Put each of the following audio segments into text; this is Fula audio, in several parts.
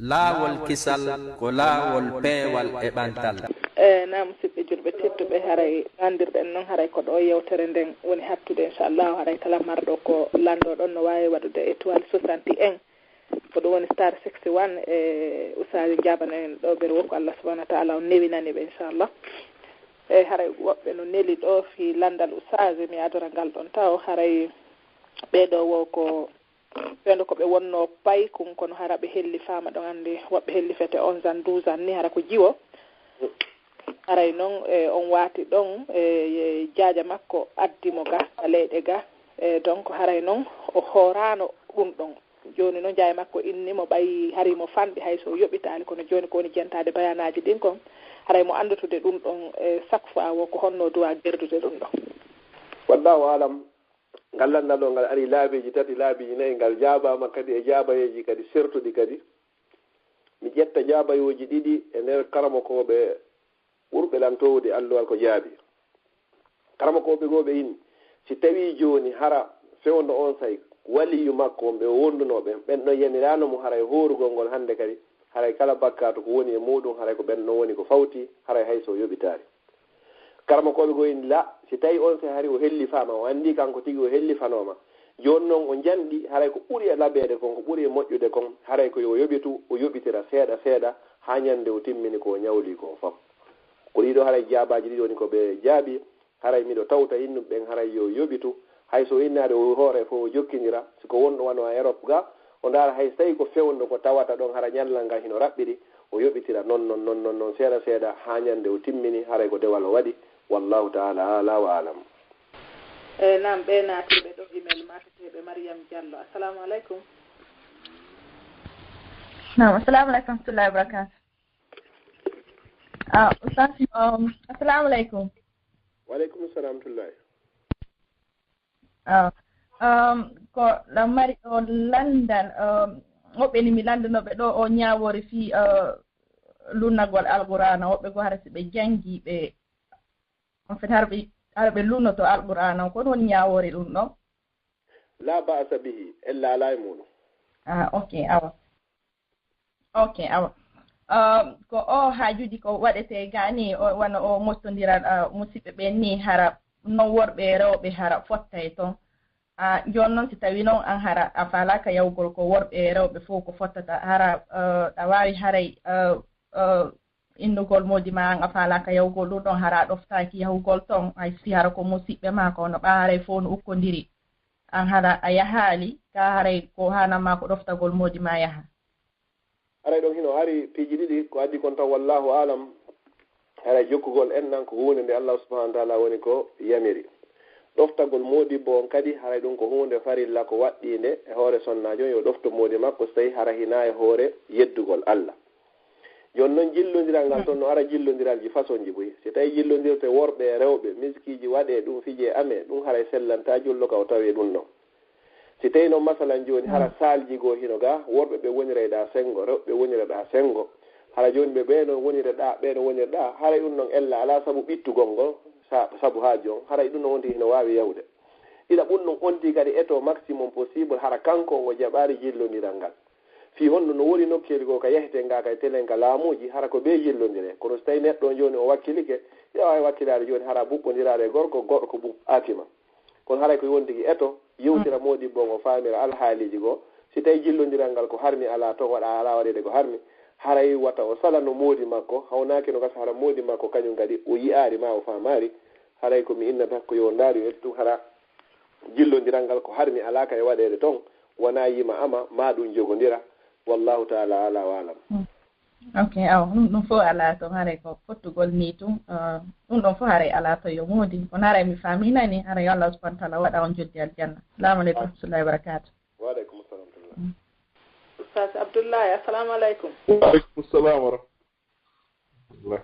laawol kisal ko laawol peewal e ɓantal. Na musidɓe julɓe tedduɓe haray andirɗen noon haray ko ɗo yewtere nden woni hattude inchallahu haray kala marɗo ko lanndo ɗon no wawi waɗude étoile 61 ko ɗum woni star 61 e usaji jabana en ɗo ɓeɗo wokko Allah subahanahu wa taala o newinani ɓe inchallah e haray woɓɓe no neli ɗo fi landal usaji mi adora ngal ɗon taw haray ɓeɗo wo ko ɓeɗo ko ɓe wonno pay kum kono hara ɓe helli fama ɗon andi woɓɓe helli fete 11 ans 12 ans ni hara ko jiwo haray noon on waati ɗon jaaja makko addimo ga leyɗe ga donc haray noon o hoorano ɗum ɗon joni noon jaaja makko innimo ɓayi harimo fanɗi hay so yoɓitali kono joni ko woni jentade bayanaji ɗin kon haray mo andutude ɗum ɗon chaque fois wo ko honno duwa gerdude ɗum ɗon wallahu alam ngal landal ɗo ngal ari laabeji tati laabeji nayyi ngal jaabama kadi e jaabayeji kadi sertuɗi kadi mi ƴetta jaabayoji ɗiɗi e nder karamakoɓe ɓurɓe lantowde alluwal ko jaabi karamakoɓe goɓe inni si tawi joni hara fewno on say waliyu makko ɓe wondunoɓe ɓenɗon yamirano mo haray horugol ngol hande kadi haray kala bakkato ko woni e muɗum haray ko ɓenɗon woni ko fawti haray hayso yoɓitari karamakoɓe go inni la si tawi on say hari o helli fama o andi kanko tigui o helli fanoma joni noon o janɗi haray ko ɓuuri e laɓede kon ko ɓuuri e moƴƴude kon haray ko yo yoɓitu o yoɓitira seeɗa seeɗa ha ñande o timmini ko ñawli ko foof ko ɗiɗo haray jaabaji ɗiɗo ni ko ɓe jaabi haray miɗo tawta innuɓe ɓen haray yo yoɓitu hayso innade o hoore fof o jokkidira siko wonɗo wano a Europe ga o ndaara hay so tawi ko fewndo ko tawata ɗon hara ñallal ngal hino raɓɓiɗi o yoɓitira non seeɗa seeɗa ha ñande o timmini haray ko dewal o waɗi wallahu taala ala wa alam. Nam ɓe naatiɓe ɗo email mateteɓe Mariam Diallo assalamu aleykum. Nam assalamu aleykum warahmatullahi wabarakatuh. Ustaz assalamu aleykum. Waleykum salam tullahi. Ko ɗam mari o landal woɓɓe ni mi landanoɓe ɗo o ñawori fi lunnagol alqur'ana woɓɓe go hara si ɓe jangi ɓe en fait hara ɓe lunnoto alqur'ana ko ɗon ñawori ɗum ɗon la ba'sa bihi illa ala e muɗum. Ok awa ko o haajuji ko waɗete gani wona o moftodiral musidɓe ɓen ni hara non worɓe rewɓe hara fottay toon joni noon si tawi noon an hara a falaka yawgol ko worɓe rewɓe fof ko fottata hara a wawi haray innugol moodi ma an a falaka yawgol ɗum ɗon hara a ɗoftaki yahugol toon hay si hara ko musidɓe ma ko no ɓaaray fof no ukkodiri an hara a yahaali ka haray ko hanama ko ɗoftagol moodi ma yaha haray ɗon hino ari piiji ɗiɗi ko addi kon taw wallahu alam haray jokkugol en nan ko hunde nde Allah subahanahu wa taala woni ko yamiri ɗoftagol moodibbo on kadi haray ɗum ko hunde farilla ko waɗɗinde e hoore sonnajo yo ɗofto moodi makko so tawi hara hina e hoore yeddugol Allah joni noon jillodiral ngal toon no ara jillodiralji façon ji boyi si tawi jillodirte worɓe e rewɓe miskiji waɗe ɗum fije ame ɗum haray sellanta jullo ka o tawi ɗum ɗon si tawi noon masalan joni hara salji goo hino ga worɓe ɓe wonireɗa sengo rewɓe wonireɗa sengo hara joni ɓe ɓeɗo wonireɗa ɓeɗo wonireɗa haray ɗum ɗon ella ala saabu ɓittugol ngol saabu ha jon haray ɗum ɗon wonti hino wawi yawde ɗiɗa ɓum ɗum onti kadi eto maximum possible hara kanko ngo jaɓari jillodiral ngal fi honno no woni nokkeli go ka yahete nga kay telen ka laamuji hara ko ɓe jillodire kono so tawi neɗɗo joni o wakkilike yo wawi wakkilade joni hara ɓuɓɓodirade gorko goɗɗo ko ɓuɓɓatima kono haray ko wontigi eto yewtira moɗibbo ngo famira alhaaliji goo si tawi jillodiral ngal ko harmi ala toon waɗa ala waɗede ko harmi haray wata o sala no moodi makko hawnaki no gasa hara moodi makko kañum kadi o yiyari ma o famari haray komi innata ko yo ndaari ettu hara jillodiral ngal ko harmi ala kay waɗede toon wona yima ama ma ɗum jogodira wallahu taala ala wa alam. Ok aw ɗum fof ala toon haray ko fottugol ni tum ɗum ɗon fof haray ala to yo moodi kono haray mi faminani haray yo Allah subahanahu wa taala waɗa on joddi aljanna assalamu aleykum warahmatullahi wabarakatuh. Waaleykum salam Ustaz Abdoullahi assalamu aleykum. Waaleykum salam wa rahmatullah.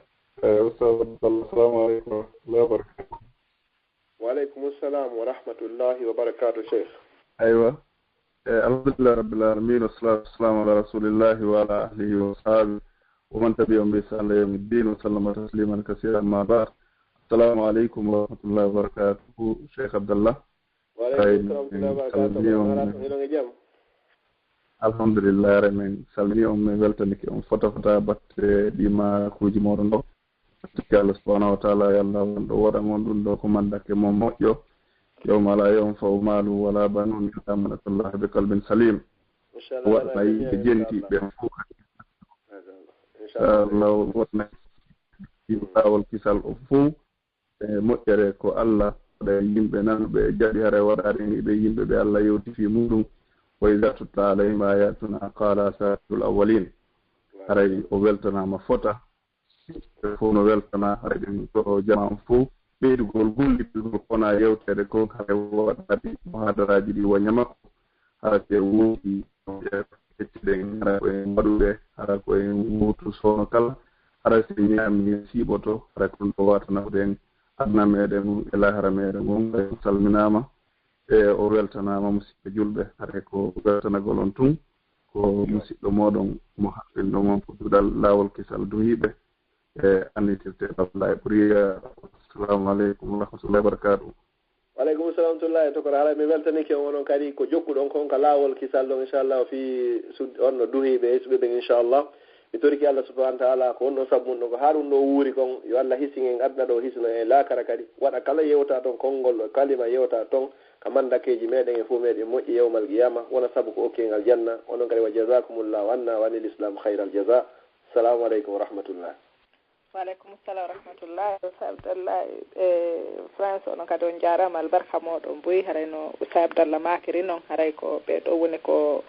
Ustaz Abdallah assalamu aleykum wa rahmatullahi wa barakatuh. Waaleykum salam wa rahmatullahi wa barakatuh Cheikh. Aywa alhamdulillah rabbil alamin wassalatu wassalamu ala rasulillahi wa ala alihi wa ashabihi wa man tabi'ahum bi ihsan ila yawmiddin wa sallama tasliman kaseeran ma ba'd. Assalamu aleykum wa rahmatullahi wa barakatuh Cheikh Abdallah. Waaleykum salam wa rahmatullahi wa barakatuh. alhamdulillah remen salmini on min weltanike on fota batte ɗima kuuji moɗon ɗo tikki Allah subhanahu wa ta'ala yalla won ɗo waɗa on ɗum ɗo ko mandake mo moƴƴo yawma la yanfa'u malu wala banun illa man atallaha bi qalbin salim waɗana yimɓe jentiɓe fof inchallah waɗana lawol kisal o fof e moƴƴere ko Allah waɗa yimɓe nanuɓe jaɗi hara waɗani ɓe yimɓe ɓe Allah yewti fi muɗum wa idha tutla alayhim ayatuna qala asatirul awwalin haray o weltanama fota fof no weltana haray ɗum to jama'am fof ɓeydugol gollitugol kona yewtere ko haray waɗade muhadaraji ɗi woña makko hara te woodi hettiɗen hara koyen waɗuɓe hara koyen wutu sowno kala hara si ñaami siiɓoto hara ko ɗum to watanaɗen adna meɗen e lahara meɗen gon salminama e o weltanama musidɓe julɓe hare ko weltanagol on tun ko musidɗo moɗon mo haɓɓinɗo mon fudduɗal lawol kisal duhiɓe e annitirte Abdoulaye Boury. Assalamu aleykum wa rahmatullahi wa barakatuh. Waleykum salam tullahi to ko haala mi weltanike onon kadi ko jokkuɗon kon ka lawol kisal ɗon inchallah fi on no duhiɓe e suɓe ɓen inchallah mi toriki Allah subhanahu wa ta'ala ko on ɗo sabbunɗo ko haɗum ɗo wuuri kon yo Allah hisingen adna ɗo hisno e laakara kadi waɗa kala yewta toon konngol kalima yewta toon ka mandakeji meɗen e fof meɗen moƴƴi yewmal qiyama wona saabu ko okkengal janna onon kadi wa jasakumullahu anna wa anil islam khayral jasa. Assalamu aleykum wa rahmatullah. Waleykum salam wa rahmatullah. Abdallah France onon kadi on jarama albarka moɗon boyi harayno Usa Abdallah makiri noon haray ko ɓeɗo woni ko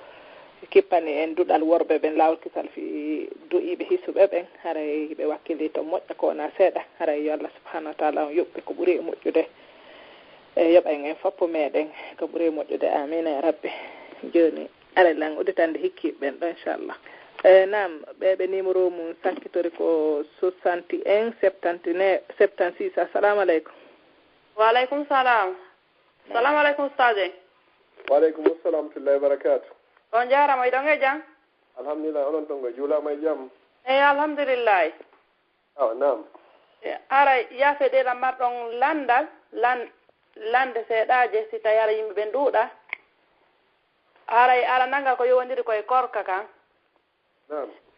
kippani en duɗal worɓe ɓen lawol kisal fi du'iɓe hisuɓe ɓen haray ɓe wakkili to moƴƴa ko wona seeɗa haray yo Allah subhanahu wa ta'ala on yoɓɓe ko ɓuuri e moƴƴude e yoɓa en foppo meɗen ko ɓuuri e moƴƴude amina ya rabbi. Joni aɗa lan uditande hikkiɓe ɓen ɗo inchallah. Nam ɓeɓe numéro mum sakkitori ko 61 76. Assalamu aleykum. Wa aleykum salam. Assalamu aleykum ustade. Wa aleykum assalam tullahi wa barakatuh. On jarama e ɗon e jam? Alhamdulillah onon ton go juulama e jam. Eyi alhamdulillahi. Awa nam. Ara yafe ɗeɗam marɗon landal lande seeɗaje si tawi ara yimɓe ɓe nduuɗa aray ara nangal ko yowondiri koye korka kan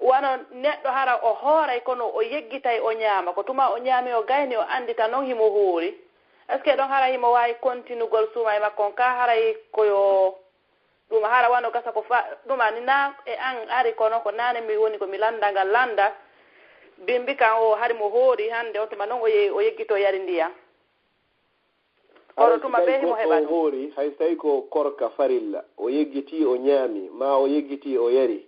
wano neɗɗo hara o hooray kono o yeggitay o ñaama ko tuma o ñaami o gayni o andita noon himo huuri est ce que ɗon hara himo wawi continuegol suuma e makko on ka haray koyo ɗum hara wano gasa ko ɗum ani na e an ari kono ko nane mi woni komi landangal landa bimbi kan o hari mo hoori hande on tuma noon o yeggito yari ndiyam oɗo tuma ɓe himo heɓa hoori hay so tawi ko korka farilla o yeggiti o ñaami ma o yeggiti o yari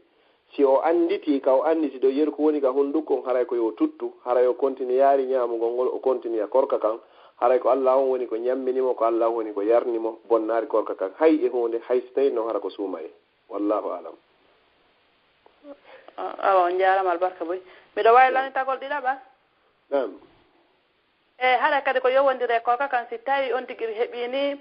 si o anditi ka o anditi ɗo yeru ko woni ka hondukkon haray ko yo tuttu haray o continue yaari ñaamugol ngol o continue a korka kan haray ko Allah on woni ko ñamminimo ko Allah woni ko yarnimo bonnaari korka kan hay e hunde hay so tawi noon hara ko suumaye wallahu alam. awa on jarama albarka boy miɗo wawi lanitagol ɗiɗaɓa nam hara kadi ko yowondire korka kan si tawi on tigiri heɓini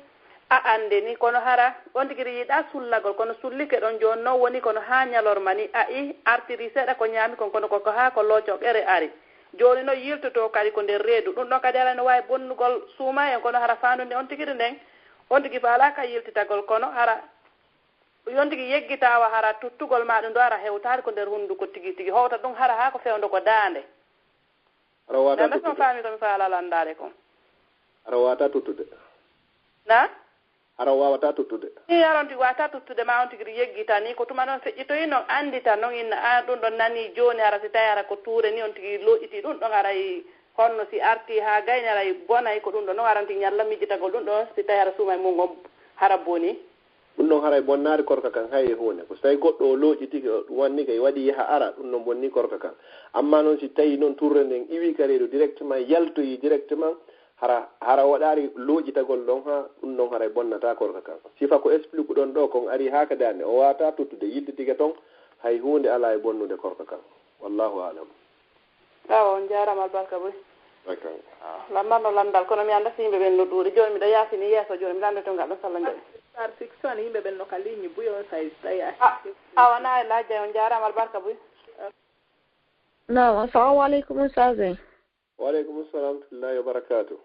a ande ni kono hara on tigiri yiɗa sullagol kono sullike ɗon joni noon woni kono ha ñalorma ni a i artiri seeɗa ko ñaami kon kono koko ha ko looco ɓere ari joni no yiltoto kadi ko nder reedu ɗum ɗon kadi ala no wawi bonnugol suuma en kono hara fandude on tigiri nden on tigi faala ka yiltitagol kono hara yon tigi yeggitawa hara tuttugol ma ɗum ɗo hara hewtade ko nder hunduko tigi tigi howta ɗum hara ha ko fewndo ko daande nandasno faami komi faala landade kon ara wata tuttude na ara wawata tuttude i aron tigi wata tuttude ma on tigiri yeggita ni ko tuma noon feƴƴitoyi noon andita noon inna a ɗum ɗon nani joni hara si tawi hara ko tuure ni on tigi loƴƴiti ɗum ɗon haray honno si arti ha gayni haray bonay ko ɗum ɗon noon aran tigi ñalla mijjitagol ɗum ɗon si tawi hara suuma e mum on hara boni ɗum ɗon haray bonnaari korka kan hay e hunde ko so tawi goɗɗo o looƴitiki ɗum wanni kay waɗi yaha ara ɗum ɗon bonni korka kan amma noon si tawi noon turre nden iwi ka reedu directement yaltoyi directement hara waɗaari looƴitagol ɗon ha ɗum ɗon haray bonnata korka kan sifa ko explique ɗon ɗo kon ari ha ka dande o wata tuttude yidde tiga ton hay hunde ala e bonnude korka kan wallahu alam. awa on jarama albarka boy lammarno landal kono mi anda si yimɓe ɓen no ɗuuri joni miɗo yaafini yeeso joni mi lande to ngal ɗon sallah jaɓi sar fiction yimɓe ɓen no ka ligne buy on say tawi awana e lajjay on jarama albarka boy naam assalamu aleykum ustade. wa aleykum assalam tullahi wa barakatuh.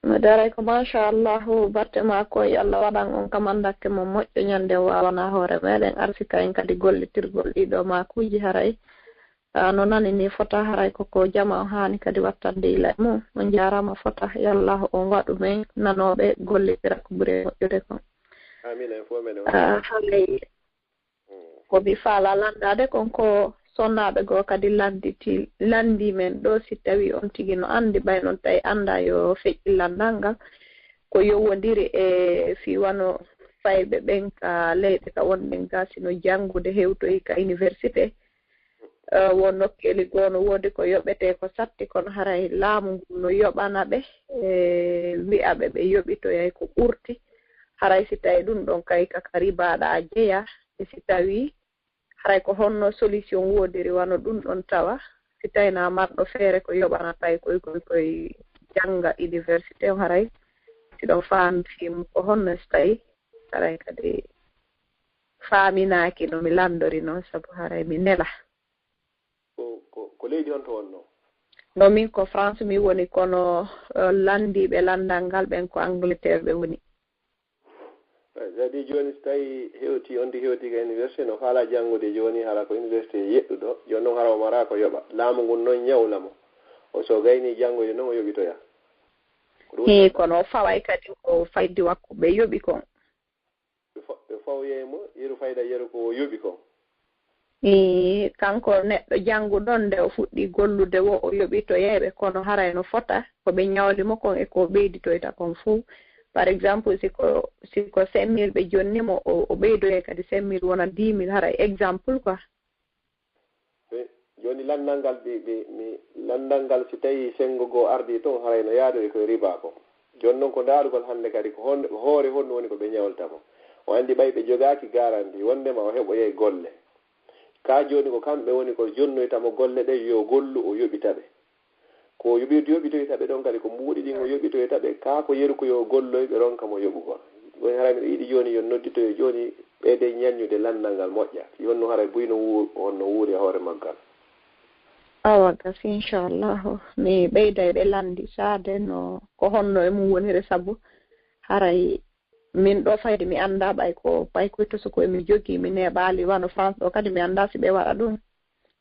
no daray ko machallahu batte ma koye Allah waɗan on kam andakke mo moƴƴo ñande wawana hoore meɗen arsika en kadi gollitirgol ɗiɗo makuji haray no nani ni fota haray koko jama o hani kadi wattande ila mum on jarama fota yallahu on waɗu men nanoɓe gollitira ko ɓuuri moƴƴude kon amina en fo men halay komi faala landade kon ko sonnaɓe goo kadi landi men ɗo si tawi on tigi no andi ɓay noon tawi anda yo feƴƴi landal ngal ko yowodiri e fiwano fayɓe ɓen ka leyɗe ka wonɗen ga sino janngude hewtoyi ka université won nokkeli goo no woodi ko yoɓete ko satti kono haray laamu ngu no yoɓana ɓe wi'aɓe ɓe yoɓitoyay ko ɓurti haray si tawi ɗum ɗon kay kaka ribaɗa jeeya e si tawi haray ko honno solution woodiri wano ɗum ɗon tawa si tawina marɗo feere ko yoɓanatay koye jannga université o haray siɗon faamfimo ko honno so tawi haray kadi faaminaaki no mi landori noon sabu haray mi nela ko leydi on to wonno no min ko France mi woni kono landiɓe landal ngal ɓen ko Angleterre ɓe woni jadi joni so tawi hewti on di hewti ka université no faala janngude joni hara ko université yeɗɗuɗo joni noon hara o mara ko yoɓa laamu ngun noon ñawlamo o so gayni janngude noon o yoɓitoya kono o faway kadi ko faydi wakko ɓe yoɓi kon ɓe fawyemo yeru fayda yeru ko yoɓi kon kanko neɗɗo jannguɗon nde o fuɗɗi gollude wo o yoɓitoyeɓe kono haray no fota ko ɓe ñawlimo kon e ko ɓeyditoyta kon fuu par exemple siko 5000 ɓe jonnimo o ɓeydoye kadi 5000 wona 10 000 haray exemple quoi joni landal ngal mi landal ngal si tawi sengo goo ardi toon haray no yaadoy koye riba ko joni noon ko daarugol hannde kadi ko hoore honno woni ko ɓe ñawltamo o anndi ɓay ɓe jogaaki garanti wondema o heɓoye golle ka joni ko kamɓe woni ko jonnoytamo golle ɗe yo gollu o yoɓita ɓe ko yoɓitoyta ɓe ɗon kadi ko mbuuɗi ɗin o yoɓitoyta ɓe ka ko yeru ko yo golloy ɓe ronka mo yoɓugol woni haray miɗo yiɗi joni yon nodditoyo joni ɓeyde ñaññude landal ngal moƴƴa yonno haray buyno onno wuuri e hoore maggal awa gasi inchallahu mi ɓeyday ɓe landi saade no ko honno e mum wonire sabu haray min ɗo fayde mi annda ɓay ko koye to soko mi jogii mi neɓaali wano France ɗo kadi mi annda si ɓe waɗa ɗum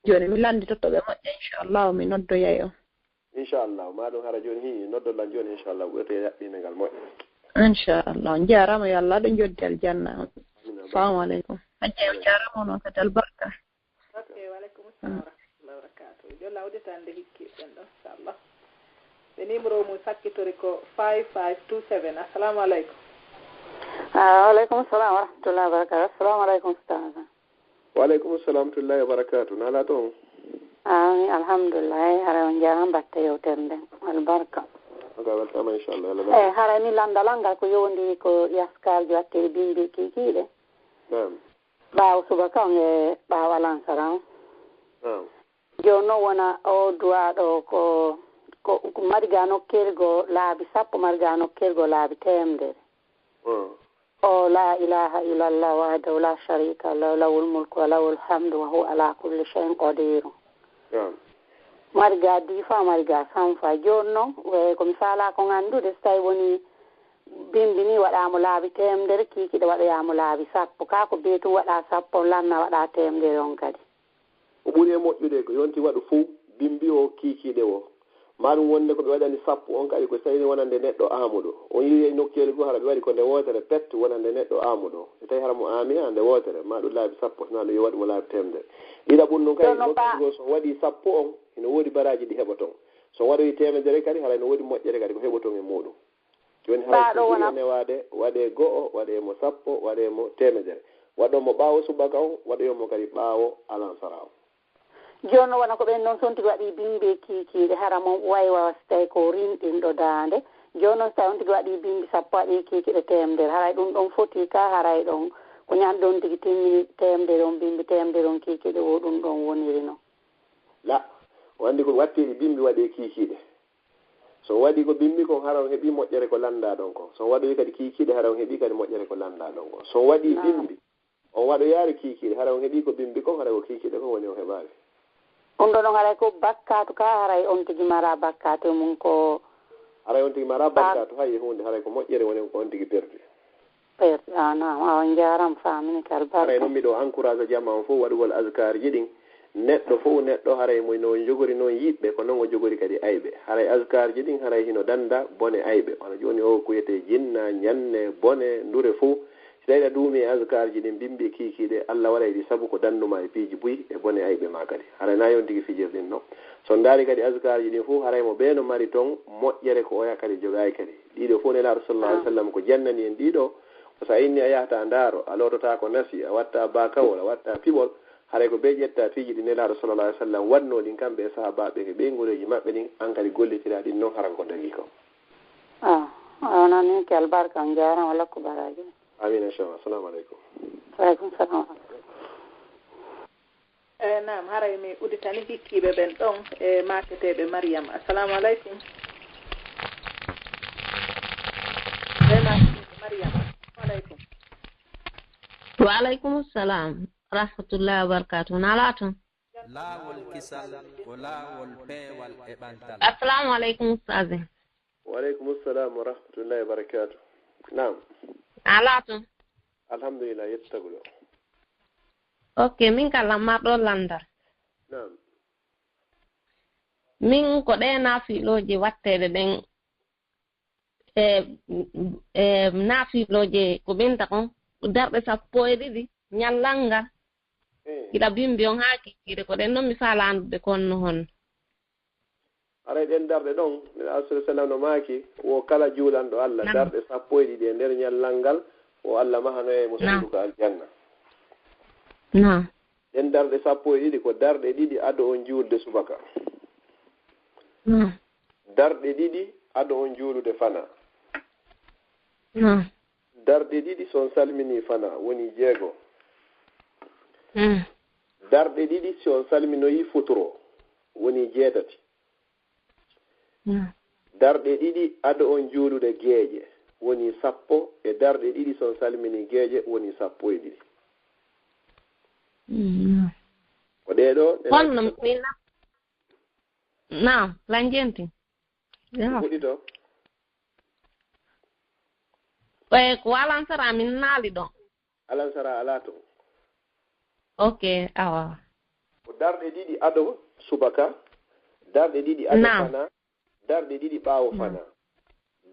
joni mi landitoto ɓe moƴƴa inchallahu mi noddoyay on inchallahu ma ɗum hara joni hi noddolan joni inchallahu ɓurete yaɓɓinde ngal moƴƴa inchallahu jarama yo Allah ɗo joddi aljanna assalamu aleykum hajji o jarama noon kadi albarka ok waleykum salam wa rahmatullah wa barakatuh jo lawditande hikkiɓen ɗon inchallah ɓe numéro mum sakkitori ko 5527 assalamu aleykum waaleykum salam wa rahmatullah wa barakatuh assalamu aleykum ustaz waaleykum salam wa rahmatullahi wa barakatuh nala toon ami alhamdulillah haray on jaram batte yewtere nden albarka aga weltama inchallah haray mi landalal ngal ko yowndiri ko yaskarji wattiri bimbi kikiɗe ɓaawo subaka on e ɓaawo alansara on joni noon wona o duwaɗo ko mariga nokkergo laabi sappo mariga nokkergo laabi temedere o la ilaha illallah wahdahu la sharika lahu lahul mulku wa lahul hamdu wa huwa ala kulli shay'in qadir mariga difa mariga sanfa joni noon komi faala ko anndude so tawi woni bimbi ni waɗamo laabi temedere kikiɗe waɗoyamo laabi sappo ka ko beetum waɗa sappo lanna waɗa temedere on kadi o ɓuuri e moƴƴude ko yonti waɗu fuu bimbi o kikiɗe o maɗum wonde ko ɓe waɗani sappo on kadi ko tawini wonande neɗɗo amuɗo on yii e nokkeli goo hara ɓe waɗi ko nde wotere pette wonande neɗɗo amuɗo so tawi hara mo ami ha nde wotere ma ɗum laabi sappo naɗo yo waɗi mo laabi temedere ɗiɗa ɓum ɗum kadi nokkeli goo so waɗi sappo on ene woodi baraji ɗi heɓoton so waɗoyi temedere kadi hara ne woodi moƴƴere kadi ko heɓoton e muɗum joni hara newade waɗe go'o waɗemo sappo waɗemo temedere waɗomo ɓaawo subaka on waɗoyomo kadi ɓaawo alansara o joni noon wona ko ɓen noon son tigi waɗi bimbi kikiɗe hara mo waywa so tawi ko rinɗinɗo dande joni noon so tawi on tigi waɗi bimbi sappo waɗi kikiɗe temedere haray ɗum ɗon foti ka haray ɗon ko ñande on tigi timmini temedere on bimbi temedere on kikiɗe o ɗum ɗon woniri noon la o andi ko wattiri bimbi waɗe kikiɗe so waɗi ko bimbi kon hara on heeɓi moƴƴere ko landa ɗon kon so waɗoyi kadi kikiɗe hara on heeɓi kadi moƴƴere ko landa ɗon kon so waɗi bimbi on waɗo yaari kikiɗe hara on heeɓi ko bimbi kon hara ko kikiɗe kon woni o heɓaali ɗum ɗo noon haray ko bakkatu ka haray on tigi mara bakkatu mum ko haray on tigi mara barka to hay hunde haray ko moƴƴere woni ko on tigi perdi on jaram famini kal barka haray noon miɗo encourage jamma on fof waɗugol askar ji ɗin neɗɗo fof neɗɗo haray moy no jogori noon yiɓɓe ko noon o jogori kadi ayɓe haray askar ji ɗin haray hino danda bone ayɓe hono joni o kuyete jinna ñanne bone ndure fof si tawi a duumi e askar ji ɗin bimbi kiikiɗe Allah waɗa ɗi sabu ko danduma e piiji buy e bone ayɓe ma kadi haray na yon tigi fijirɗin noon so ndaari kadi askar ji ɗin fof haray mo ɓeeno mari toon moƴƴere ko oya kadi jogayi kadi ɗiɗo fof nelaaɗo sallallahu alih w sallam ko jannani en ɗiɗo ko sa inni a yahata ndaaro a lotota ko nasi a watta bakawol a watta piɓol haray ko ɓe ƴetta piiji ɗi nelaaɗo sallallahu alih w sallam waɗno ɗin kamɓe e sahabaɓe ke ɓeygureji maɓɓe ɗin an kadi gollitira ɗin noon haran ko dagi ko onani ke albarka on jaram walla ko baraji amin inchallah assalamu aleykum aleykum salam nam haray mi uditani hikkiɓe ɓen ɗon e maketeɓe Mariam assalamu aleykum Mariam aleykum wa aleykum salam rahmatullahi wa barakatuh nala ton laawol kisal ko laawol peewal e ɓantal assalamu aleykum ustade wa aleykum salam wa rahmatullahi wa barakatuh nam nala ton alhamdulillah yettaguɗo ok min kala marɗo landal nam min ko ɗe naafiloje wattede ɗen e naafiloje ko ɓenta kon darɗe 12 ñallanga ila bimbi on haaki ide ko ɗen noon mi faala andude konno honno aray ɗen darɗe ɗon neɗɗo sallam no maaki wo kala juulanɗo Allah darɗe 12 e nder ñallal ngal o Allah mahano e mo suuduko aljanna ɗen darɗe 12 ko darɗe 2 ado on juulde subaka darɗe 2 ado on juulude fana darɗe 2 son salmini fana woni 6 darɗe 2 si on salminoyi futuro woni 7 darɗe 2 ado on juulude geeƴe woni 10 e darɗe 2 son salmini geeƴe woni 12 ko ɗeɗo honno mina na langenti fuɗi to ko alansara min naali ɗon alansara ala to ok awa ko darɗe 2 ado subaka darɗe 2 ado fana darɗe 2 ɓaawo fana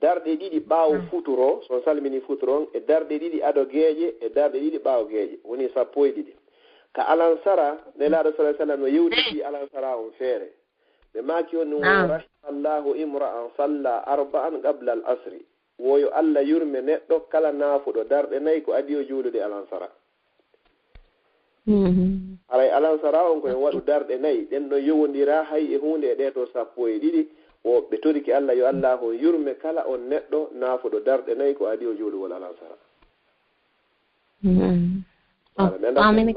darɗe 2 ɓaawo futuro son salmini futuro on e darɗe 2 ado geeƴe e darɗe 2 ɓaawo geeƴe woni 12 ka alansara nelaaɗo sallallahu alaihi wasallam no yewtiti alansara on feere ɓe maaki on ɗum rahimallahu imra'an salla arba'an qabla al asri woyo Allah yurme neɗɗo kala naafuɗo darɗe 4 ko adi o juulude alansara aray alansara on koye waɗu darɗe 4 ɗen ɗon yowondira hay e hunde e ɗeto 12 o ɓe toriki Allah yo Allah o yurme kala on neɗɗo naafuɗo darɗe 4 ko adi o juulugol alansara amin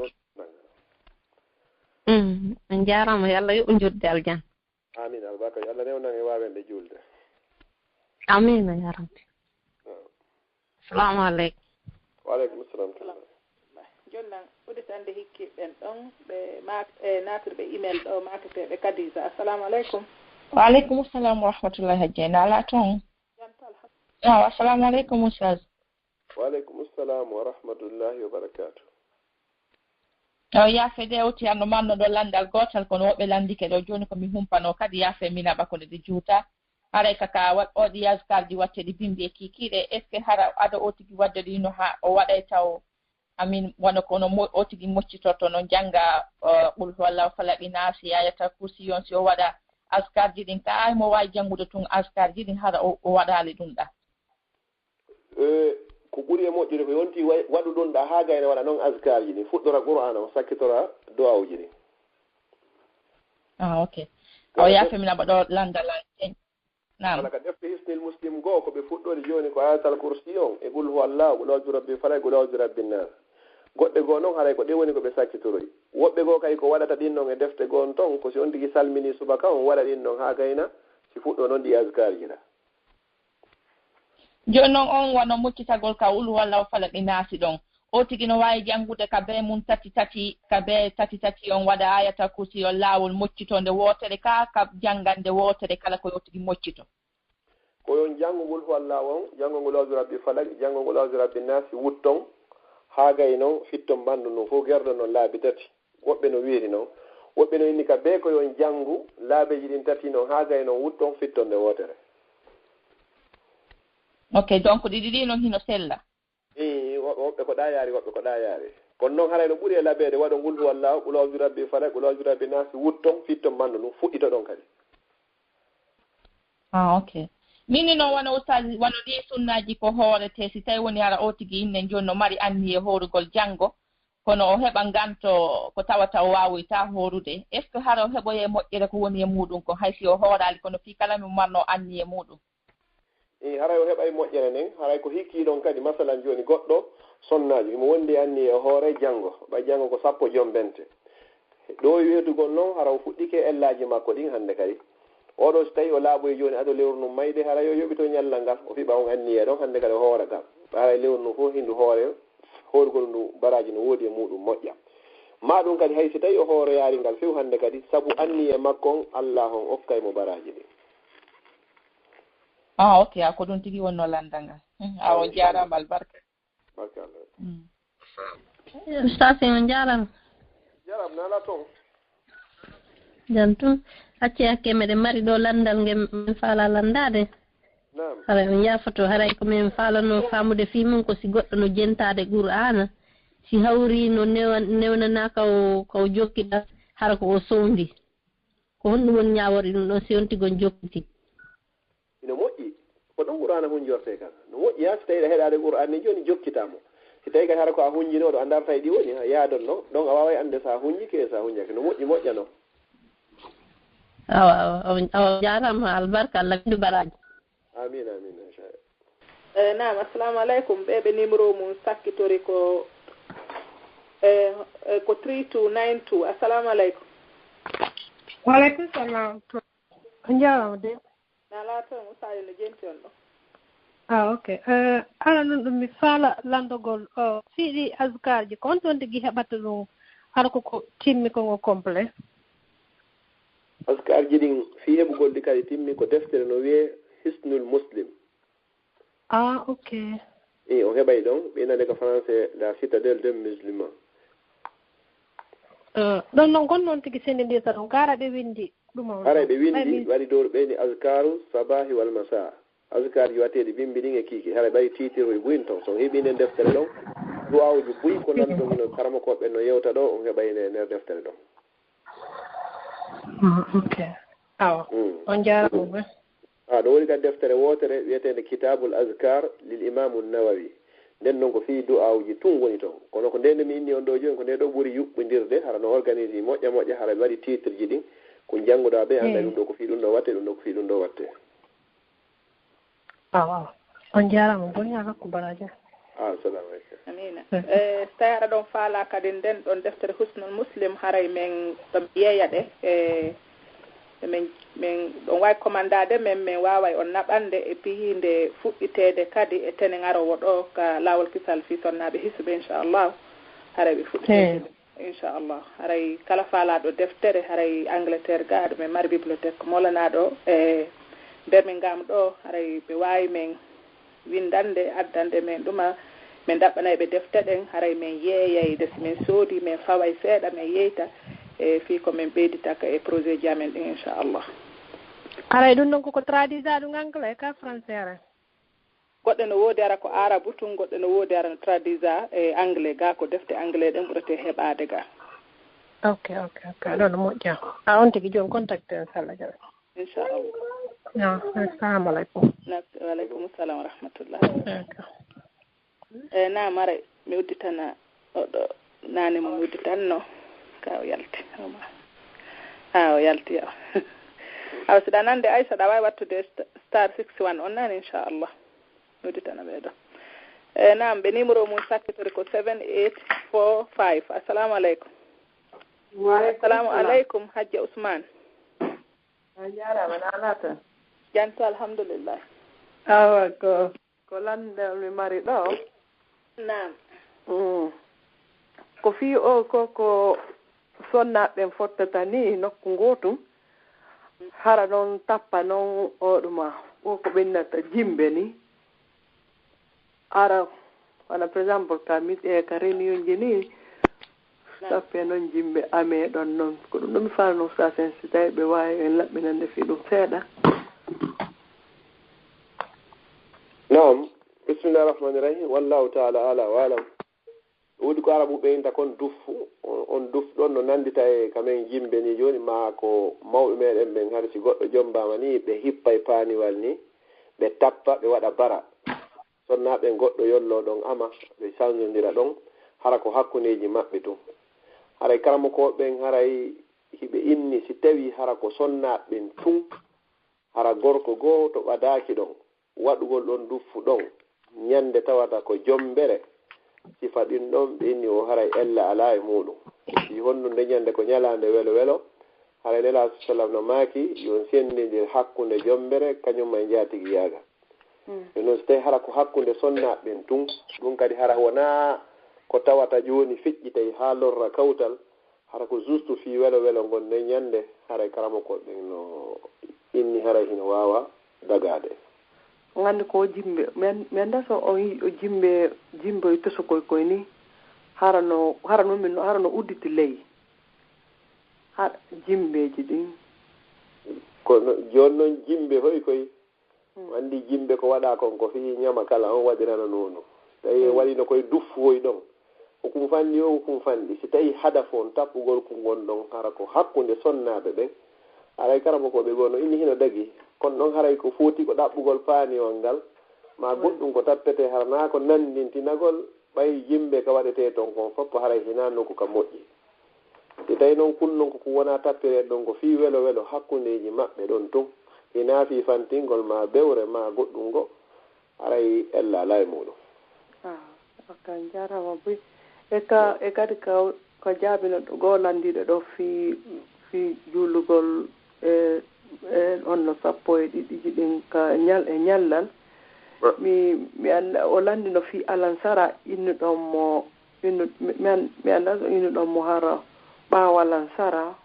en jarama yo Allah yoɓ jurde aljan amin albaka yo Allah newnan e wawende julde amin ya rabbi assalamu aleykum wa aleykum salam jonnan uditande hikkiɓen ɗon ɓe natirɓe email ɗo maketeɓe Kadisa assalamu aleykum wa aleykum salam wa rahmatullahi hajjena ala toon assalamu aleykum ustad wa aleykum salam wa rahmatullahi wa barakatuh yaafe oti anno manno ɗo landal gotal kono woɓɓe landike ɗo joni komi humpano kadi yaafe minaɓa kone ɗe juuta haray kaka oɗi yaskarji watteɗi bimbi e kikiɗe est ce que hara aɗa o tigi wadde ɗino ha o waɗay taw amin wona kono o tigi moccitorto no jangga ɓul walla falaɓi naasi yayata kursiyon si o waɗa askarji ɗin ka ay mo wawi janngude tun askarji ɗin hara o waɗali ɗum ɗa ko ɓuri e moƴƴude ko yonti waɗu ɗum ɗa ha gayne waɗa noon askarji ɗin fuɗɗora qur'ana o sakkitora du'awuji ɗin ok o yaafe min aɓa ɗo landal wala ka defte hisnil muslim goo ko ɓe fuɗɗori joni ko ayatal kursi on e qul huwallahu qul a'udhu birabbil falaq qul a'udhu birabbin nas goɗɗe goo noon haray ko ɗe woni ko ɓe sakkitoroy woɓɓe goo kay ko waɗata ɗin noon e defte goon ton ko si on tigi salmini subaka on waɗa ɗin noon ha gayna si fuɗɗo noon ɗi askarji ɗa joni noon on wano muccitagol ka ulu walla o fala ɗi naasi ɗon o tigi no wawi janngude ka be mum tati ka be tati on waɗa ayata kursi on laawol moccitonde wotere ka janngande wotere kala ko yo tigi moccito ko yon janngol walla on janngol awdu rabbi falak janngol awdu rabbi nasi wutton haa gay noon fitton bandu no fof gerdo noon laabi tati woɓɓe no wiiri noon woɓɓe no inni ka ɓe ko yon janngu laabeji ɗin tati noon haa gay noon wutton fittonde wootere. Ok, donc ɗiɗi ɗi noon hino sella. Woɓɓe ko ɗa yaari woɓɓe ko ɗa yaari kono noon haray no ɓuri e laɓede waɗo ngulhu walla qul a'udhu birabbil falaq qul a'udhu birabbin nas wutton fitton bandu ɗum fuɗɗito ɗon kadi. Ok. Min noon wona ustaji wano ɗi sunnaji ko hoorete si tawi woni ara o tigi inne joni no mari anni e hoorugol janngo kono o heɓa nganto ko tawata o wawoyta hoorude est ce que hara o heɓoye moƴƴere ko woni e muɗum ko haysi o hoorali kono fi kala mi marno anni e muɗum. Haray o heɓay moƴƴere nden haray ko hikki ɗon kadi masalan joni goɗɗo sonnaji imo wondi anni e hoore janngo ɓay janngo ko sappo jombente ɗo weetugol noon hara o fuɗɗike ellaji makko ɗin hannde kadi oɗo so tawi o laaɓoye joni aɗo lewru num mayde haray o yoɓito ñallal ngal o fiɓa on anni e ɗon hannde kadi o hoora gal haray lewru num fof hindu hoore hoorugol ndu baraji no woodi e muɗum moƴƴa ma ɗum kadi hay so tawi o hooroyaari ngal few hannde kadi sabu anni e makko on Allah on okkaymo baraji ɗi. Ok, ko ɗum tigi wonno landal ngal o jarama albarka. Ustasi on jarama. Jaram nala toon. Jantum acci hakke meɗen mari ɗo landal ngel min faala landade. Haray on yafoto haray ko min faalano famude fi mum ko si goɗɗo no jentade Qur'ana si hawri no newnanaka o jokkita hara ko o sowndi ko honɗum woni ñawori ɗum ɗon si on tigon jokkiti. Ino moƴƴi ko ɗon Qur'ana hunjorte kan no moƴƴi ha so tawi heɗade Qur'an ni joni jokkitamo si tawi kadi hara ko a hunjinoɗo a darta e ɗi woni yaadonno donc a wawa ande sa hunjike e sa hunjake no moƴƴi moƴƴano. awa jarama albarka Allah windu baraji. Amin amin inchallah. Naam assalamu aleykum ɓeɓe numéro mum sakkitori ko 3292 assalamu aleykum. Waleykum salam on jarama de. Nala toon usaji no jenti on ɗo. Ok ala noon ɗum mi faala landogol fiiɗi askar ji ko on toon tigi heɓata ɗum hara koko timmi kongo complet. Askar ji ɗin fi heɓugol ɗi kadi timmi ko deftere no wiye Hisnul Muslim. Ok. On heɓay ɗon ɓeynande ko français la citadelle des musulmans. ɗon noon gon noon tigi sendindirta ɗon gara ɓe windi ɗum on. Ara ɓe windi waɗi dow ɓeyni azkaru sabahi wal masa azkar ji wateɗi bimbi ɗin e kiiki hara ɓayi titiroi buyin ton son heeɓi nden deftere ɗon duwawuji buyi ko nanɗon no karama koɓɓe no yewta ɗo on heɓayne nder deftere ɗon. Ok awa on jarama ɓe. Ɗo woni kadi deftere wotere wiyetede kitabul azkar lil imamu nawawi nden noon ko fi du'awuji tun woni toon kono ko ndende mi inni on ɗo joni ko nde ɗo ɓuuri yuɓɓodirde hara no organise moƴƴa moƴƴa hara waɗi titre ji ɗin ko jannguɗa ɓe anda ɗum ɗo ko fi ɗum ɗo watte ɗum ɗo ko fi ɗum ɗo watte. Awa on jarama goña hakku baraji. Assalamu aleykum. Amina. So tawi aɗa ɗon faala kadi nden ɗon deftere Hisnul Muslim haray min ɗon yeeya ɗe min ɗon wawi commandade min waway on naɓande e puis nde fuɗɗitede kadi e tenen arowo ɗo ka lawol kisal fi sonnaɓe hisbe inchallah haray ɓe fuɗɗitede inchallah haray kala faalaɗo deftere haray Angleterre ga aɗa min mari bibliothèque molanaɗo e Birmingham ɗo haray ɓe wawi min windande addande min ɗuma min ɗaɓɓanayɓe defte ɗen haray min yeeyayde so min soodi min faway seeɗa min yeyta e fii ko min ɓeyditaka e projet ji amen ɗin inchallah. Haray ɗum ɗon koko traduisa ɗum anglais ka français ara goɗɗo no woodi ara ko arabu tun goɗɗo no woodi ara no traduisa e anglais ga ko defte anglais ɗen ɓurete heɓade ga. Ok ɗon no moƴƴa on tigi joni contacté en sallah jaɓe inchallah. Assalamu aleykum. Waleykum salam wa rahmatullah. Na mara mi udditana oɗo nane mo mi udditanno ka o yalti o yalti yaw aw siɗa nande Aissa ɗa wawi wattude star 61 on nane inchallah mi udditana ɓeeɗo nam ɓe numéro mum sakkitori ko 7845 assalamu aleykum. Assalamu aleykum Hajja Ousmane. a jarama nanata janto alhamdulillah. awa ko landal mi mari ɗo nam ko fi o koko sonnaɓe fottata ni nokku gotum hara noon tappa noon oɗuma ko ɓennata jimbe ni ara wana par exemple ka réunion ji ni sappe noon jimbe ame ɗon noon ko ɗum ɗum mi falno sa sen si tawi ɓe wawi en laɓɓinande fi ɗum seeɗa. Naam, bismillahir rahmanir rahim, wallahu ta'ala ala wa alam. Wodi ko arabu ɓeyinta kon duffu on duf ɗon no nandita e kamen jimbe ni joni ma ko mawɓe meɗen ɓen har si goɗɗo jombama ni ɓe hippa e paaniwal ni ɓe tappa ɓe waɗa bara sonnaɓe goɗɗo yollo ɗon ama ɓe sawnodira ɗon hara ko hakkuneji maɓɓe tun haray karamokoɓen haray hiɓe inni si tawi hara ko sonnaɓen tun hara gorko goo to ɓadaki ɗon waɗugol ɗon duffu ɗon ñande tawata ko jombere sifa ɗin ɗon ɓe inni o haray ella ala e muɗum si honnunde ñande ko ñalande welo welo haray nela sallam no maaki yon sendidir hakkunde jombere kañumma e jatigi yaaga noon so tawi hara ko hakkunde sonnaɓen tun ɗum kadi hara wona ko tawata joni feƴƴitay ha lorra kawtal hara ko juste fi welo welo gonne ñande haray karamokoɓen no inni haray hino wawa dagade gandi ko jimbe mi anda so o jimbe toso koy ni harano udditi ley har jimbeji ɗin ko joni noon jimbe hoy koy andi jimbe ko waɗa kon ko fi ñama kala on waɗirana noonu tawi waɗino koye duffoy ɗon hukum fanɗi o hukum fanɗi si tawi hada fon tappugol ko gon ɗon hara ko hakkude sonnaɓe ɓen haray karamo koɓe goo no inni hino dagi kono ɗon haray ko foti ko ɗaɓɓugol paaniwal ngal ma goɗɗum ko tappete harana ko nandintinagol ɓay jimbe ka waɗete ton kon foppo haray hina nokku ka moƴƴi si tawi noon kulnon koko wona tappire ɗon ko fi welo welo hakkudeji maɓɓe ɗon tun hina fi fantingol ma bewre ma goɗɗum go haray ella ala e muɗum ka jarama boy e kadi ko jaabino goo landiɗo ɗo fi juulugol e on no sappo e ɗiɗiji ɗin ka ñallal mi anda o landino fi alansara innuɗon mo mi anda so innuɗon mo hara ɓaawo alansara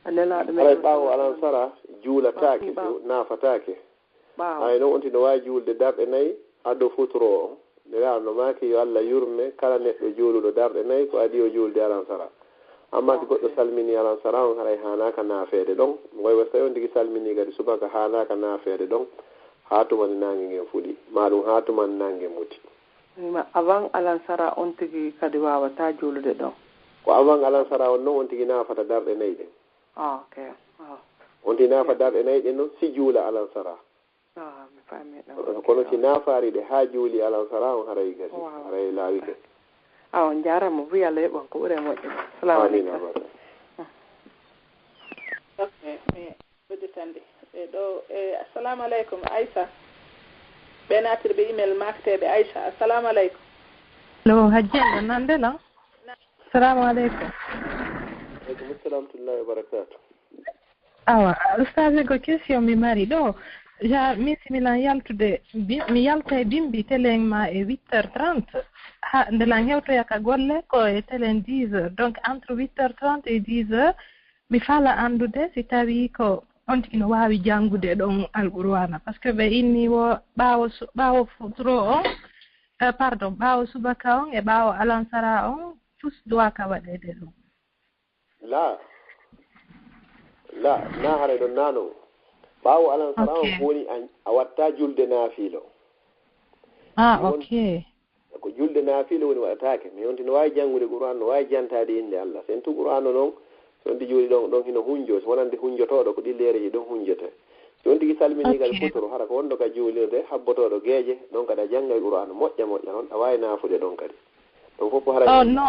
a nelaɗo men haray ɓaawo alansara juulatake nafatake hay noon onti no wawi juulde darɗe nayyi addo futuro o nelaɗo no maaki yo Allah yurme kala neɗɗo juuluɗo darɗe nayyi ko adi o juulde alansara amma si goɗɗo salmini alansara on haray hanaka naafede ɗon goy was tawi on tigui salmini kadi subaka hanaka naafede ɗon ha tumani nangue ngen fuuɗi maɗum ha tumani nangue muti avant alansara on tigui kadi wawata juulude ɗon ko avant alansara on noon on tigui naafata darɗe nayyi ɗen on tigui naafa darɗe nayyi ɗen noon si juula alansara mi faami kono si naafariɗe ha juuli alansara on haray gasi haray laawi ke on jarama wi Allah heɓon ko ɓuuri moƴƴo salamu aleykum ok mi ɓodditande ɗo assalamu aleykum Aissa ɓe natirɓe email makteɓe Aissa assalamu aleykum lo hajjenda nandela assalamu aleykum aleykum assalam tullahi wa barakatuh awa ustade ko question mi mari ɗo ja min similan yaltude mi yalta e bimbi télé ma e 8h30 ha ndelan hewtoya ka golle ko e télé 10h donc entre 8h30 et 10h mi fala andude si tawi ko on tigi no wawi jangude ɗon alqur'ana par ce que ɓe inni wo ɓawo futuro on pardon ɓawo subaka on e ɓawo alansara on tous doit ka waɗede ɗum la na haray ɗon nano ɓawo alansara on woni a watta julde naafilo ok ko julde naafilo woni waɗatake mi on tino wawi jangude qur'an no wawi jantade inde Allah sen tu qur'an noon so on di juuli ɗon hino hunjo so wonande hunjotoɗo ko ɗillereji ɗon hunjete so on tigi salmini kadi futoro hara ko wonno ka juulirde habbotoɗo gueeje ɗon kadi a jangga qur'an moƴƴa noon a wawi naafude ɗon kadi ɗon fof hara non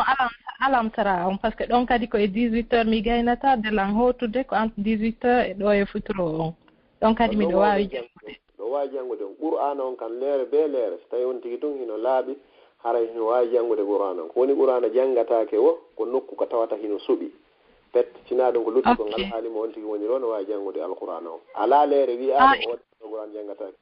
alamtara on par ce que ɗon kadi ko e 18h mi gaynata delan hotude ko entre 18h e ɗo e futuro on ɗon kadi miɗo wawi jangude ɗo wawi jangude on qur'an on kan leere be leere so tawi on tigi tun hino laaɓi haray hino wawi jangude qur'an on ko woni qur'an jangatake o ko nokku ko tawata hino suuɓi pet sina ɗum ko lutti ko ngal haalima on tigi woni ɗo no wawi jangude alqur'an o ala leere wiyaɗo o qur'an jangatake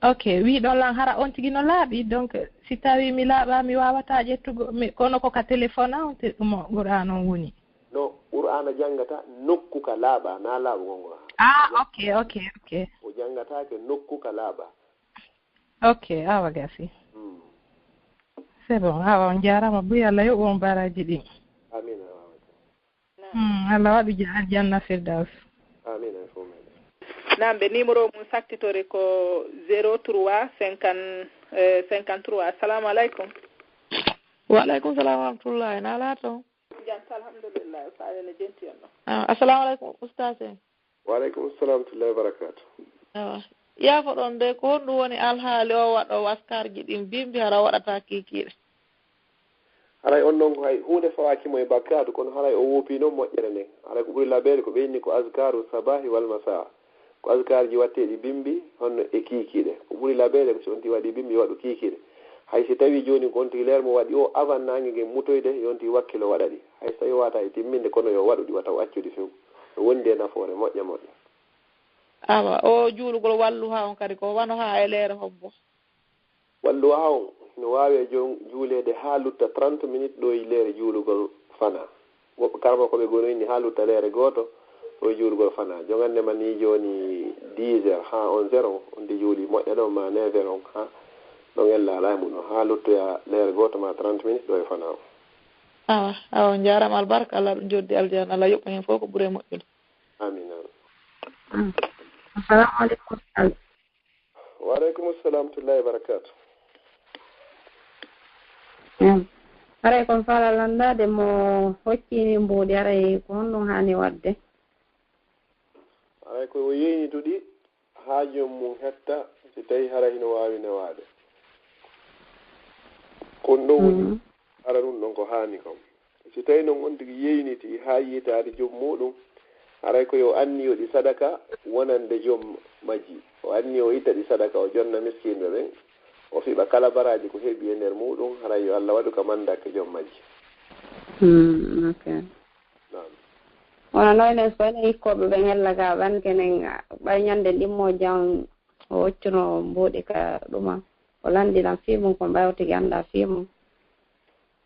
ok wiɗon lan hara on tigi no laaɓi donc si tawi mi laaɓa mi wawata ƴettugo kono ko ka téléphone a on te ɗum qur'an on woni no qur'an jangata nokku ka laaɓa na laaɓugol ngol ok o nangatake nokku ka laaɓa. Ok, awa gasi. C'est bon, awa on jarama buy Allah yoɓ on baraji ɗin. Amina. Allah waɗu janna firdaus. Amina fo men. Nambe numéro mum saktitore ko 03 53. Assalamu alaikum. Wa alaikum salam wa rahmatullahi. Na lato. Janta alhamdulillah. Faale ne jenti yonno. Assalamu alaikum ustaz. Wa alaikum salam wa rahmatullahi wa barakatuh. Ya foɗon de ko honɗum woni alhaali o waɗo waskarji ɗin bimbi hara waɗata kikiɗe. haray on noon hay hunde fawakimo e bakkatu kono haray o woopi noon moƴƴere nden haray ko ɓuri laɓede ko ɓeyni ko askaru sabahi wal masa ko askarji watteɗi bimbi honno e kiikiɗe ko ɓuri laɓede ko si on ti waɗi bimbi waɗu kiikiɗe hay si tawi joni ko on ti leer mo waɗi o avant nangue ngue mutoyde yonti wakkilo waɗa ɗi hay so tawi wata e timminde kono yo waɗu ɗi wata accude few no wondi e nafoore moƴƴa moƴƴa awa o juulugol wallu ha on kadi ko wano ha e leere hobbo wallu ha on no wawi juulede ha lutta 30 minutes ɗo e leere juulugol fana woɓɓe karma koɓe gonini ha lutta leere goto ɗo juulugol fana jogande man ni joni 10 heures ha 11 heures on ndi juuli moƴƴa ɗo ma 9 heures on ha ɗon ella ala mum ɗo ha luttoya leere goto ma 30 minutes ɗo e fana o awa jarama albarka Allah ɗum joddi aljana Allah yoɓɓa hen fof ko ɓuuri moƴƴude amin assalamu aleykum wa aleykum assalam tullahi barakatu aray kon fala landade mo hoccini mbuuɗi aray ko honɗum hani wadde aray ko yeynituɗi ha joomum hetta si tawi haray no wawi newade kon ɗo woni ara ɗum ɗon ko hani kam si tawi noon on tigi yeyniti ha yitade joom muɗum haray ko yo anni yo ɗi sadaka wonande joom majji o anni o itta ɗi sadaka o jonna miskinɓe ɓen o fiɓa kala baraji ko heeɓi e nder muɗum haray yo Allah waɗu ka mandake joom majji ok wona noyne so ene hikkoɓe ɓen hella ka ɓan kenen ɓay ñande ɗimmo jam o hoccuno mbuuɗi ka ɗuma o landinan fimum ko mbaw tigi anda fimum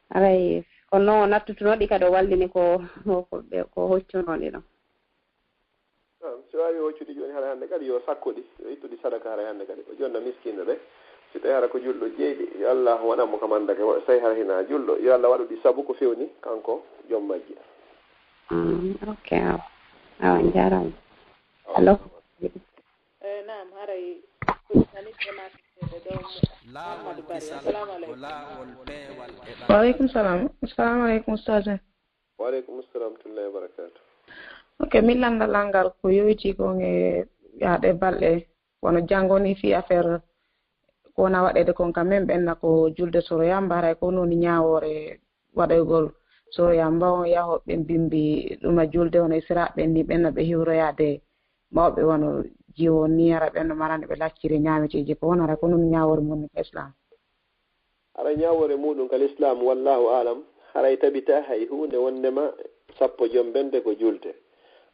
aray kono noon o nattutunoɗi kadi o wallini ko hoccunoɗi ɗon si wawi hoccude joni haɗa hannde kadi yo sakkuɗi yo ittuɗi sadaka haɗa hannde kadi o jonna miskino ɓe si tawi hara ko julɗo jeyɗi yo Allah waɗanmo ka mandake so tawi hara hina julɗo yo Allah waɗu ɗi sabu ko fewni kanko joom majji ok awa jarama allo nam haray waaleykum salam assalamu aleykum ustad waaleykum assalam tullahi wa barakatu ok min landalangal ko yowiti kon e yaade balɗe wono janngoni fi affaire ko wona waɗede kon kam men ɓenna ko julde soroyamba haray ko noon ñaawore waɗoygol soroyamba on yahoɓe bimbi ɗuma julde wono siraɓe ni ɓenna ɓe hiwroyade mawɓe wono jiwo niyara ɓenno marande ɓe lacciri ñaameteji ko wonara ko noon ñaawore mum ko islam haray ñaawore muɗum kal islam wallahu alam haray tabita hay hunde wondema sappo joom bende ko julde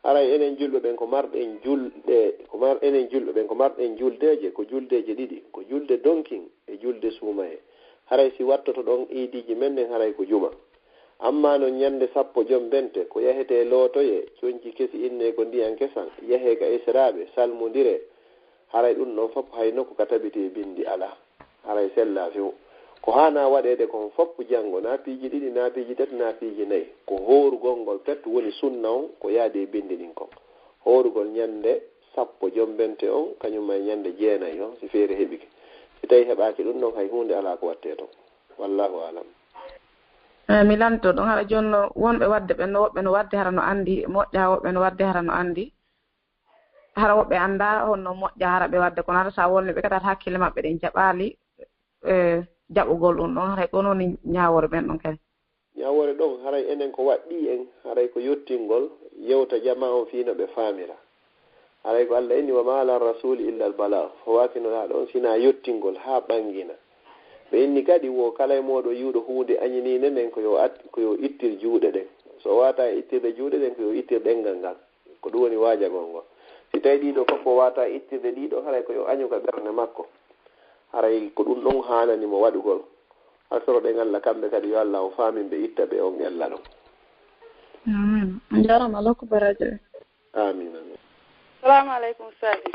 haray enen julɓe ɓen ko marɗen julɗe enen julɓe ɓen ko marɗen juldeje ko juldeje ɗiɗi ko julde donkin e julde suumaye haray si wattoto ɗon iidiji men nen haray ko juma amma no ñande sappo joom bente ko yahete lootoye coñci kesi inne ko ndiyan kesan yahe ka esraɓe salmodire haray ɗum ɗon fof hay nokku ka tabiti bindi ala haray sella few ko hana waɗede kon fof janngo na piiji ɗiɗi na piiji tati na piiji nayyi ko horugol ngol pet woni sunna on ko yaade bindi ɗin kon horugol ñande sappo joom bente on kañum e ñande jeenayi on si feere heɓike si tawi heɓaki ɗum ɗon hay hunde ala ko watte toon wallahu alam mi lanto ɗon haɗa jonno wonɓe wadde ɓenno woɓɓe no wadde hara no andi moƴƴa woɓɓe no wadde hara no andi hara woɓɓe anda honno moƴƴa hara ɓe wadde kono hata sa wonne ɓe kadata hakkille maɓɓe ɗen jaɓali jaɓugol ɗum ɗon haray ko noon ñawore ɓen ɗon kadi ñawore ɗon haray enen ko waɗɗi en haray ko yettingol yewta jama on fino ɓe famira haray ko Allah inni wa ma ala rasul illa al bala fo wakinoɗa ɗon sina yettingol ha ɓangina ɓe inni kadi wo kala e moɗo yuuɗo hunde añinine nen ko yo ittir juuɗe ɗen so wata ittirde juuɗe ɗen ko yo ittir ɗengal ngal ko ɗum woni waajagol ngol si tawi ɗiɗo fof o wata ittirde ɗiɗo haray ko yo añuka ɓernde makko haray ko ɗum ɗon hanani mo waɗugol har soroɗen Allah kamɓe kadi yo Allah o famin ɓe itta ɓe on ella ɗon amin jarama Allah ko baraje amin amin salamu aleykum sadi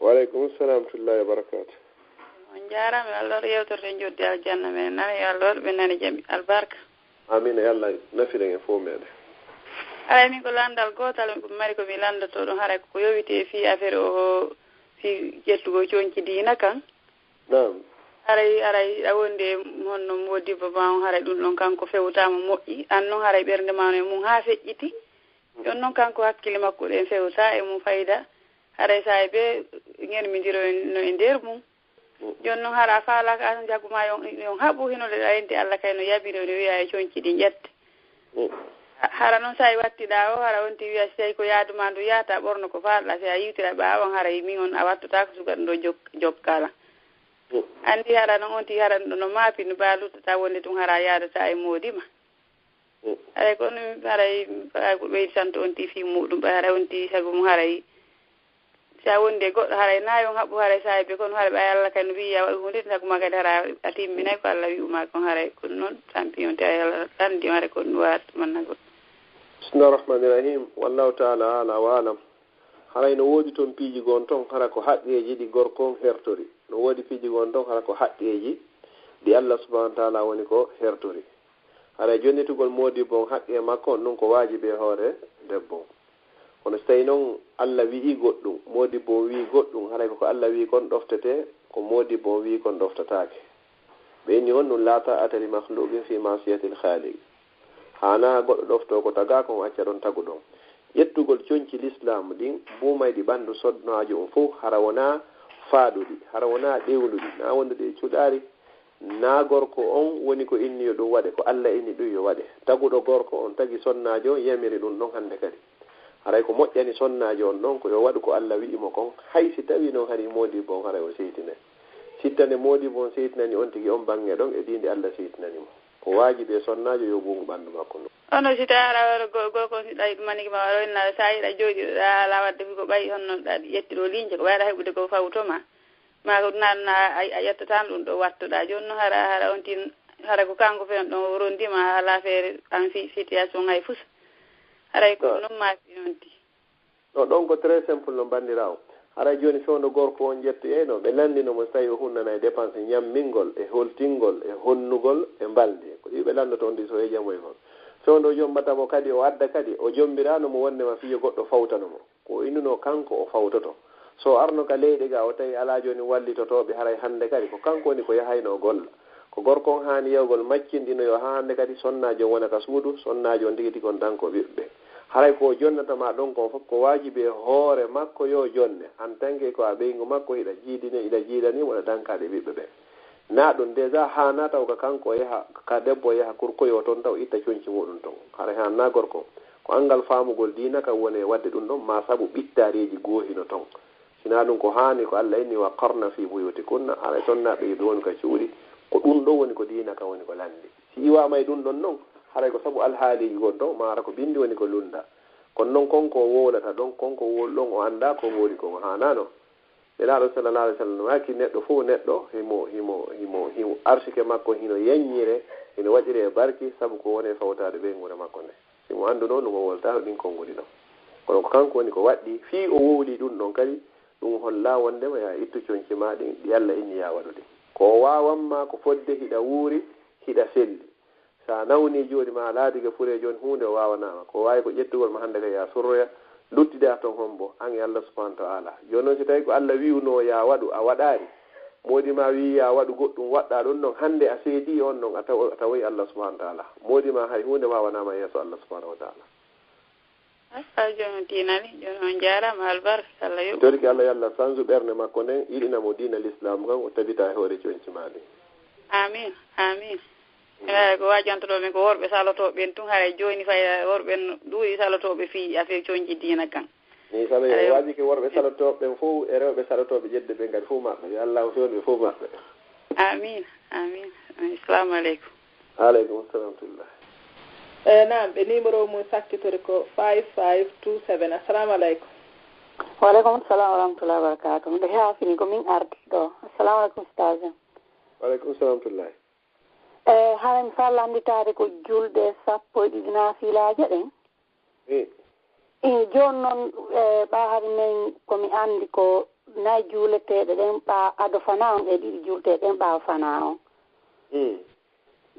Waleykum salam tullahi wa barakatuh. On jarama Allah yewtorde joddi aljanna men nana yo Allah be nani jami albarka. Amin ya Allah nafire fo mede. Ala mi ko landal gotal ko mari ko mi landato don hara ko yowite fi affaire o fi jettugo cionci dina kan. Naam. Aray awonde honno modi baba on hara dum non kanko fewtama moƴƴi an non hara bernde ma no mum ha feƴƴiti. Yon non kanko hakkille makko den fewta e mum fayda. Hara say be ngeen mi diro no e nder mum. Yon non hara faala ka tan jaguma yon habu hinode ayente Allah kay no yabiro no wiya e cionci di jette. Hara non say wattida o hara wonti wiya sey ko yaaduma ndu yaata borno ko faala se a yiwtira baawon hara min on a wattuta ko sugar ndo jokkala. Andi hara non onti hara no maapi no baalutata wonde tun hara yaadata e modima. Hara ko no hara ko be santo onti fi mudum hara onti sagum hara sa wonde goddo hara nayon habbu hara sa be kon hara be Allah kan wiya hunde saguma kadi hara atimminay ko Allah wi'uma kon hara ko non champion ta Allah tan di hara ko wat mannago. Bismillahir rahmanir rahim. Wallahu ta'ala ala wa alam. Hara no wodi ton piiji gon ton hara ko haqqeji di gorko hertori. No wodi piiji gon ton hara ko haqqeji di Allah subhanahu wa ta'ala woni ko hertori. Hara jonnitugol modi bon haqqe makko non ko wajibe hoore debbo. Kono so tawi noon Allah wi'i goɗɗum modi bo wi goɗɗum haray ko Allah wi kon ɗoftete ko modi bo wi kon ɗoftatake ɓeni on ɗum laata atali mahluqin fi masiyatil khaliq hana goɗɗo ɗofto ko taga kon acca ɗon tagu ɗon ƴettugol coñci l'islam ɗin bumayɗi ɓandu sodnoaji on fof hara wona faaɗuɗi hara wona ɗewluɗi na wondude e cuɗari na gorko on woni ko inni yo ɗum waɗe ko Allah inni ɗum yo waɗe taguɗo gorko on tagi sonnajo yamiri ɗum ɗon hande kadi haray ko moƴƴani sonnajo on ɗon ko yo waɗu ko Allah wi'imo kon hay si tawi noon hari modi bon haray o seytine sittane modi bon seytinani on tigi on bange ɗon e dinde Allah seytinanimo ko wajibi e sonnajo yo bungu ɓandu makko ɗum ono si taara gorko si ɗawi manigi ma waɗonna sa yiɗa jooɗiɗo ala wadde ko ɓayi honno ɗa ƴettiɗo liñje ko ɓayɗa heɓude ko fawtoma ma ko nanna a ƴettatan ɗum ɗo wattuɗa joni noon hara on tin hara ko kanko fen ɗon rondima ala feere en situation hay fus haray ko non maafi noon ti no ɗon ko très simple no bandirawo haray joni fewndo gorko on ƴettu eyno ɓe landinomo so tawi o hunnana e dépense ñammingol e holtingol e honnugol e mbaldi ko ɗi ɓe landoto on ndi so hejamoy kon fewndo jombatamo kadi o adda kadi o jombirano mo wondema fiyo goɗɗo fawtanomo ko innuno kanko o fawtoto so arno ka leyɗe ga o tawi ala joni wallitotoɓe haray hande kadi ko kanko woni ko yahayno golla ko gorko on hani yewgol maccindino yo ha hande kadi sonnajo wona ka suudu sonnajo on tigi tigi on tan ko ɓiɓɓe haray ko jonnatama ɗon kon fof ko wajibi hoore makko yo jonne en tant que ko a ɓeygu makko hiɗa jiidini hiɗa jiidani waɗa dankaɗe ɓiɓɓe ɓe na ɗum déjà hana taw ka kanko yaha ka debbo yaha kurkoyo toon taw itta coñci muɗum ton haray han na gorko ko angal famugol dina kam woni wadde ɗum ɗon ma saabu ɓittareji goohino ton sina ɗum ko hani ko Allah inni wa qarna fi buyutikunna haray sonnaɓe yiɓe woni ka cuuɗi ko ɗum ɗo woni ko dina kam woni ko landi si iwama e ɗum ɗon noon haray ko sabu alhaaliji gon ɗon mara ko bindi woni ko lunda kono noon konko wolata ɗon konko wol ɗon o anda ko woli kon hanano elaɗo sallallah alih w sallam waki neɗɗo fof neɗɗo himo arsike makko hino yeññire hino waɗire e barki saabu ko woni fawtade ɓeygure makko nde simo andu noon ɗum o woltano ɗin konngoli ɗon kono ko kanko woni ko waɗɗi fi o wowli ɗum ɗon kadi ɗum holla wondema ya ittu coñci ma ɗin ɗi Allah inni ya waɗude ko wawanma ko fodde hiɗa wuuri hiɗa selli sa nawni joni ma laadige fure joni hunde o wawanama ko wawi ko ƴettugol ma hande ka ya surroya luttida toon hombo an e Allah subhanahu wa ta'ala joni noon si tawi ko Allah wiwno ya waɗu a waɗari modi ma wi ya waɗu goɗɗum waɗɗa ɗum noon hande a seedi on noon a tawoyi Allah subhanahu wa ta'ala modi ma hay hunde wawanama yeeso Allah subhanahu wa ta'ala a joni dinani joni on jarama albarka Allah yo toriki Allah yalla sanju ɓernde makko nden yiɗinamo dina l'islam kan o tabita e hoore coñci maɗi amin amin eyi ko wajantoɗoɓe ko worɓe salotoɓe tun haray joni fay worɓe ɗuuɗi salotoɓe fi affaire coñci dina kan ni sabu waji ke worɓe salotoɓe fof e rewɓe salotoɓe jedde ɓe kadi fof maɓɓe yo Allah fewni ɓe fof maɓɓe amin amin assalamu aleykum aleykum assalam tullah naam ɓe numéro mum sakkitore ko 5527 assalamu aleykum waleykum salam wa rahmatullah wa barakatuh nde haafini ko min ardi ɗo assalamu aleykum stage waleykum salam tullah haren fallanditade ko julde sappo e ɗiɗi naafilaje ɗen joni noon ɓahari men komi andi ko nayi juuleteeɗe ɗen ɓaa ado fana on e ɗiɗi juulteeɗe ɗen ɓaawa fana on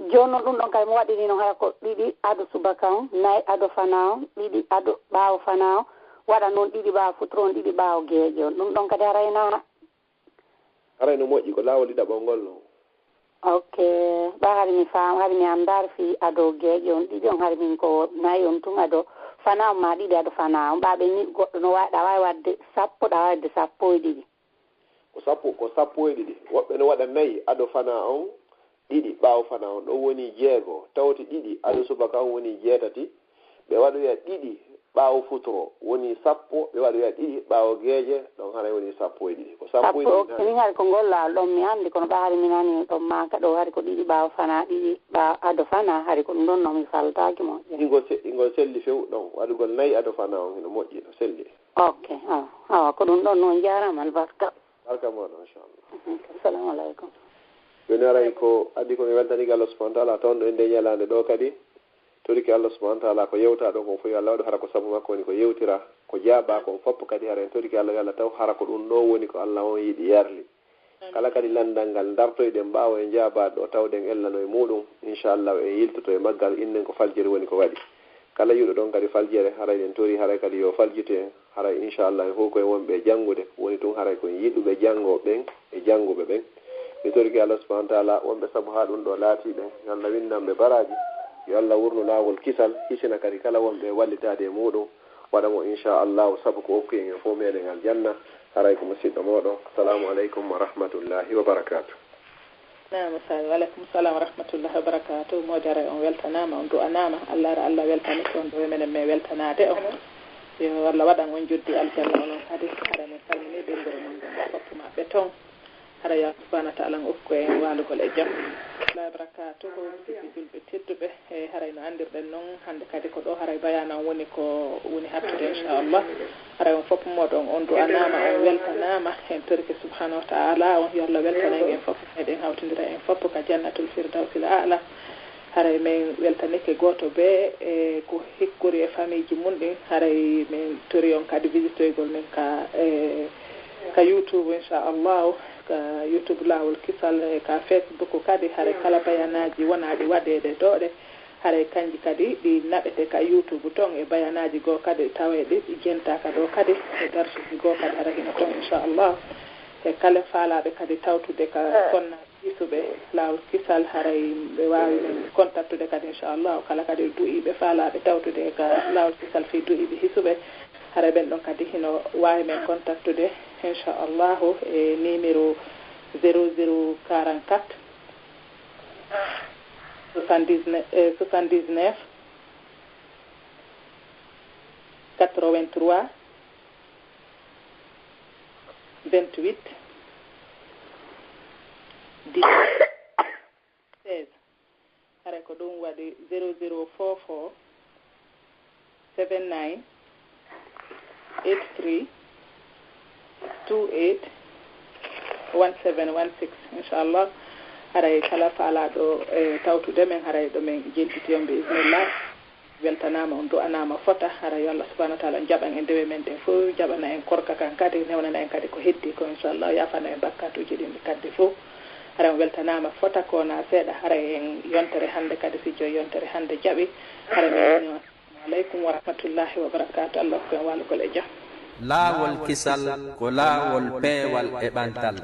jooni noon ɗum ɗon kadi mo waɗini noon haya ko ɗiɗi ado subaka on nayi ado fana on ɗiɗi ado ɓaawo fana on waɗa noon ɗiɗi ɓaawo futuro on ɗiɗi ɓaawo geeƴe on ɗum ɗon kadi harayna harayno moƴƴi ko laawol ɗiɗaɓol ngol noon ok ɓa hari mi faam hari mi anndaari fi ado geeƴe on ɗiɗi on hari min ko nayi on tun ado fana on ma ɗiɗi ado fana on ɓaaɓe ni goɗɗo no waawi ɗa waawi wadde sappo ɗa waawi wadde sappo e ɗiɗi ko sappo e ɗiɗi woɓɓe no waɗa nayi ado fana on ɗiɗi ɓaawo fana on ɗon woni jeego tawti ɗiɗi ado subaka on woni jeetati ɓe waɗoya ɗiɗi ɓaawo futuro woni sappo ɓe waɗoya ɗiɗi ɓaawo geeƴe ɗon haray woni sappo e ɗiɗi ko sappo e ɗiɗi min hari ko ngol laawol ɗon mi anndi kono ɓa hari min ani ɗon maaka ɗo hari ko ɗiɗi ɓaawo fana ɗiɗi ɓaawo ado fana hari ko ɗum ɗon noon mi faltaaki moƴƴi ingol selli few ɗon waɗugol nayi ado fana on hino moƴƴi no selli ok awa ko ɗum ɗon noon jarama albarka barka moɗo inchallah assalamu aleykum joni aray ko addi ko mi weltaniki Allah subahana taala toon ɗo e nde ñalande ɗo kadi toriki Allah subahana taala ko yewta ɗo kon fof yo Allah waɗu hara ko sabu makko woni ko yewtira ko jaaba kon fopp kadi hara en toriki Allah yo Allah taw hara ko ɗum ɗo woni ko Allah on yiɗi yarli kala kadi landal ngal dartoyɗen mbawa e jaabaɗo ɗo tawɗen ellano e muɗum inchallah e yiltoto e maggal innen ko faljere woni ko waɗi kala yuɗo ɗon kadi faljere haray en tori haray kadi yo faljite haray inchallah e fof koye wonɓe janngude woni tun haray koye yiɗuɓe janngoɓen e jannguɓe ɓen mi toriki Allah subahana taala wonɓe saabu ha ɗum ɗo laatiɓe yo Allah windanɓe baraji yo Allah wurnu laawol kisal hisina kadi kala wonɓe wallitade e muɗum waɗa mo inchallahu saabu ko okki en e fof meɗen aljanna haray ko musidɗo moɗon assalamu aleykum wa rahmatullahi wa barakatuh nama sali waleykum salam wa rahmatullahi wa barakatuh moƴo aray on weltanama on du'anama Allah ara Allah weltanike on ɗo menen min weltanade on yo Allah waɗan on joddi aljanna onon kadi hara min salmini ɓengol mon ɗon foppu maɓɓe toon hara ya subahana taala okku en walugol e jaam la barakatuhu musidɓe julɓe tedduɓe e haray no andirɗen noon hande kadi ko ɗo haray bayana woni ko woni hattude inchallah haray on fopp moɗon on du'anama on weltanama en torike subhanahu wa taala on yo Allah weltanen en fopp meɗen hawtodira en fopp ka jannatul firdawsil a'la haray min weltanike goto be e ko hikkuri e famille ji mun ɗin haray min tori on kadi visitoygol min ka YouTube inchallahu ka YouTube laawol kisal e ka Facebook kadi haray kala bayanaji wonaɗi waɗede ɗoɗe haray kanji kadi ɗi naɓete ka YouTube ton e bayanaji goo kadi taweɗi ɗi jentaka ɗo kadi e darsuji goo kadi hara hino ton inchallah e kala faalaɓe kadi tawtude ka sonna isuɓe laawol kisal haray ɓe wawi men contactude kadi inchallah kala kadi du'iɓe faalaɓe tawtude ka laawol kisal fi du'iɓe hisuɓe haray ɓen ɗon kadi hino wawi men contactude inchallahu e numéro 0044 79 83 28 16 haray ko ɗum waɗi 0044 79 83 28 1716 inchallah haray kala faalaɗo e tawtude men haray ɗo men jentiti on bismillah weltanama on du'anama fota haray yo Allah subahana wa taala jaɓan en ndewe men ɗen fof jaɓana en korka kan kadi newnana en kadi ko heddi ko inchallah yafana en bakkatuji ɗin ɗi kaddi fof haray on weltanama fota kona seeɗa haray en yontere hande kadi si joyi yontere hande jaaɓi haray mi assalamu aleykum wa rahmatullahi wa barakatuh Allah ko en walugol e jaam laawol kisal ko laawol peewal e ɓantal